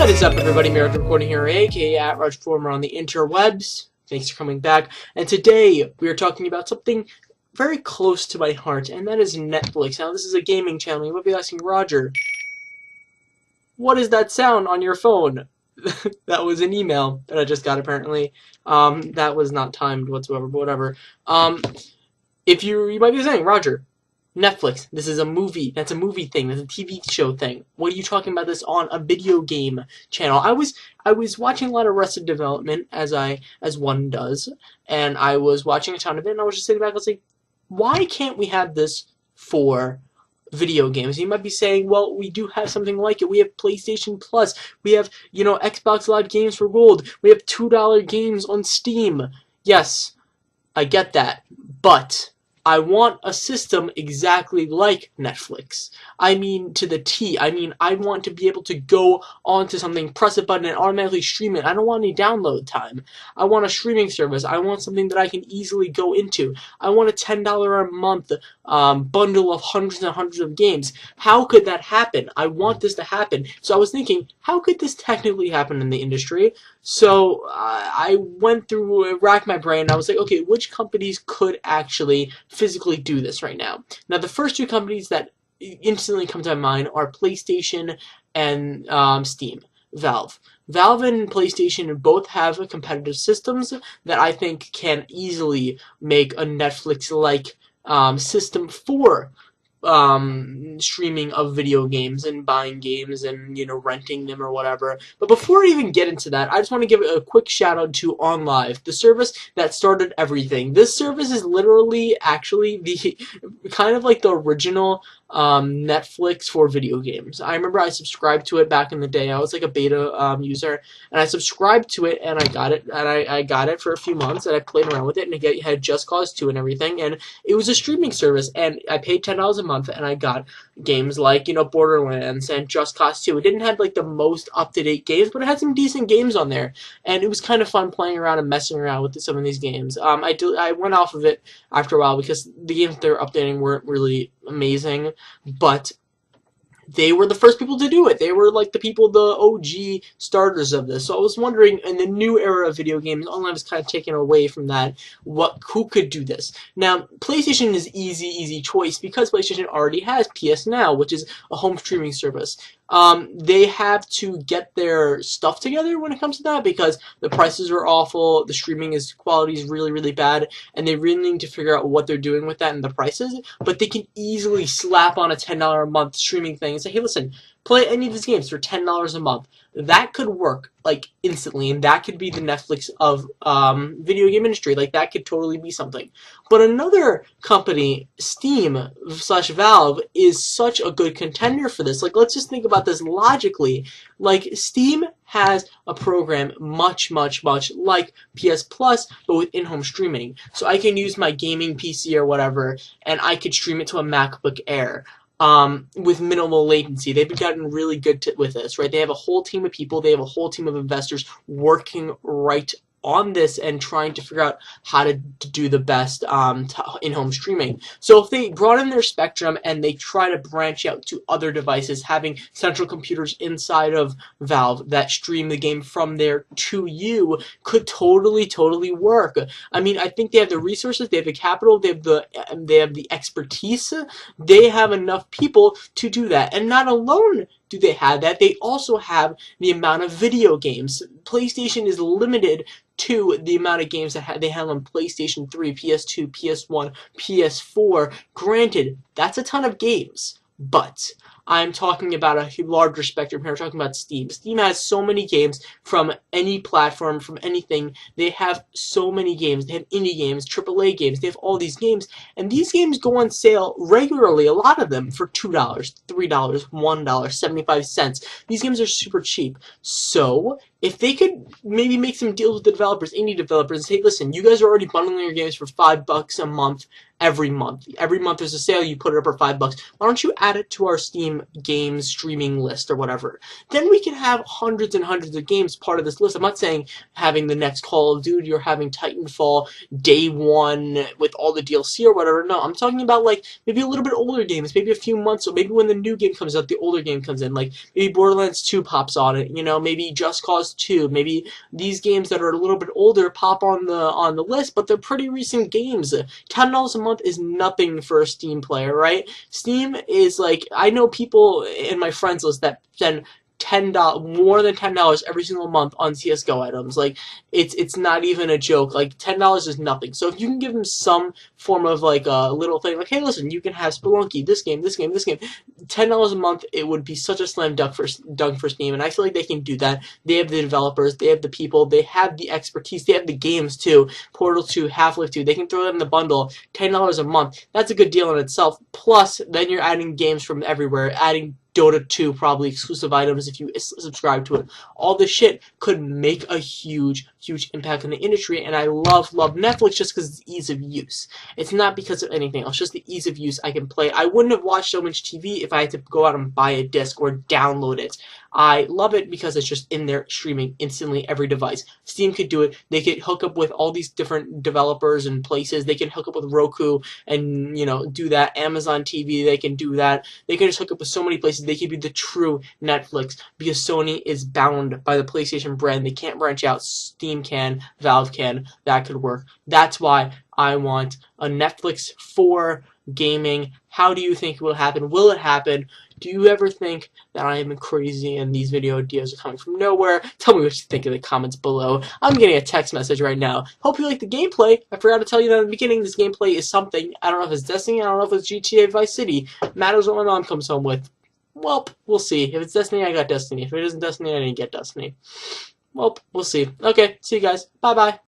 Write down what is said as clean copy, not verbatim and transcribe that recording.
What is up, everybody? Miracle Recording here, aka at RajFormer on the interwebs. Thanks for coming back. And today we are talking about something very close to my heart, and that is Netflix. Now, this is a gaming channel. You might be asking, Roger, what is that sound on your phone? That was an email that I just got, apparently. That was not timed whatsoever, but whatever. You might be saying, Roger, Netflix, this is a movie. That's a movie thing. That's a TV show thing. What are you talking about this on a video game channel? I was watching a lot of Arrested Development, as one does, and I was watching a ton of it, and I was just sitting back and I was like, why can't we have this for video games? You might be saying, well, we do have something like it. We have PlayStation Plus. We have, Xbox Live Games for Gold. We have $2 games on Steam. Yes, I get that, but I want a system exactly like Netflix. I mean, to the T. I mean, I want to be able to go onto something, press a button, and automatically stream it. I don't want any download time. I want a streaming service. I want something that I can easily go into. I want a $10 a month bundle of hundreds and hundreds of games. How could that happen? I want this to happen. So I was thinking, how could this technically happen in the industry? So I went through, racked my brain, and I was like, okay, which companies could actually physically do this right now? Now, the first two companies that instantly come to my mind are PlayStation and Steam, Valve. Valve and PlayStation both have competitive systems that I think can easily make a Netflix-like system for streaming of video games and buying games and, renting them or whatever. But before I even get into that, I just want to give a quick shout out to OnLive, the service that started everything. This service is literally actually the kind of like the original Netflix for video games. I remember I subscribed to it back in the day. I was like a beta user, and I subscribed to it, and I got it, and I got it for a few months, and I played around with it, and it had Just Cause 2 and everything, and it was a streaming service, and I paid $10 a month, and I got games like, Borderlands and Just Cause 2. It didn't have like the most up-to-date games, but it had some decent games on there, and it was kind of fun playing around and messing around with some of these games. I went off of it after a while because the games they were updating weren't really amazing, but they were the first people to do it. They were like the OG starters of this. So I was wondering, in the new era of video games, online was kind of taken away from that. Who could do this? Now, PlayStation is easy choice because PlayStation already has PS Now, which is a home streaming service. They have to get their stuff together when it comes to that because the prices are awful, the streaming quality is really bad, and they really need to figure out what they're doing with that and the prices. But they can easily slap on a $10 a month streaming thing and say, hey, listen, play any of these games for $10 a month. That could work, like, instantly, and that could be the Netflix of video game industry. Like, that could totally be something. But another company, Steam/Valve, is such a good contender for this. Like, let's just think about this logically. Like, Steam has a program much like PS Plus, but with in-home streaming. So I can use my gaming PC or whatever, and I could stream it to a MacBook Air. With minimal latency. They've gotten really good with this, right? They have a whole team of people, they have a whole team of investors working right on this and trying to figure out how to do the best in-home streaming. So if they broaden their spectrum and they try to branch out to other devices, having central computers inside of Valve that stream the game from there to you could totally work. I mean, I think they have the resources, they have the capital, they have the expertise, they have enough people to do that. And not alone do they have that, they also have the amount of video games. PlayStation is limited to the amount of games that they have on PlayStation 3, PS2, PS1, PS4. Granted, that's a ton of games, but I'm talking about a larger spectrum here. I'm talking about Steam. Steam has so many games from any platform, from anything. They have so many games. They have indie games, AAA games. They have all these games, and these games go on sale regularly, a lot of them, for $2, $3, $1, 75 cents. These games are super cheap. So if they could maybe make some deals with the developers, indie developers, and say, listen, you guys are already bundling your games for $5 a month every month. Every month there's a sale, you put it up for $5. Why don't you add it to our Steam Steam games streaming list or whatever. Then we can have hundreds and hundreds of games part of this list. I'm not saying having the next Call of Duty or having Titanfall day one with all the DLC or whatever. No, I'm talking about like maybe a little bit older games, maybe a few months, or maybe when the new game comes out, the older game comes in. Like maybe Borderlands 2 pops on it, maybe Just Cause 2, maybe these games that are a little bit older pop on the list, but they're pretty recent games. $10 a month is nothing for a Steam player, right? Steam is like, I know people in my friends list that spend more than $10 every single month on CS:GO items. Like it's not even a joke. Like $10 is nothing. So if you can give them some form of like a little thing, like hey, listen, you can have Spelunky, this game, $10 a month, it would be such a slam dunk for Steam, and I feel like they can do that. They have the developers, they have the people, they have the expertise, they have the games too. Portal 2, Half-Life 2, they can throw them in the bundle. $10 a month, that's a good deal in itself. Plus, then you're adding games from everywhere, adding Dota 2, probably exclusive items if you subscribe to it. All this shit could make a huge impact on the industry, and I love Netflix just because it's ease of use. It's not because of anything else, just the ease of use. I can play. I wouldn't have watched so much TV if I had to go out and buy a disc or download it. I love it because it's just in there streaming instantly every device. Steam could do it. They could hook up with all these different developers and places. They can hook up with Roku and do that. Amazon TV, they can do that. They can just hook up with so many places. They could be the true Netflix because Sony is bound by the PlayStation brand. They can't branch out. Steam can, Valve can. That could work. That's why I want a Netflix for gaming. How do you think it will happen? Will it happen? Do you ever think that I am crazy and these video ideas are coming from nowhere? Tell me what you think in the comments below. I'm getting a text message right now. Hope you like the gameplay. I forgot to tell you that in the beginning, this gameplay is something. I don't know if it's Destiny, I don't know if it's GTA Vice City. Matters what my mom comes home with. Well, we'll see. If it's Destiny, I got Destiny. If it isn't Destiny, I didn't get Destiny. Well, we'll see. Okay, see you guys. Bye-bye.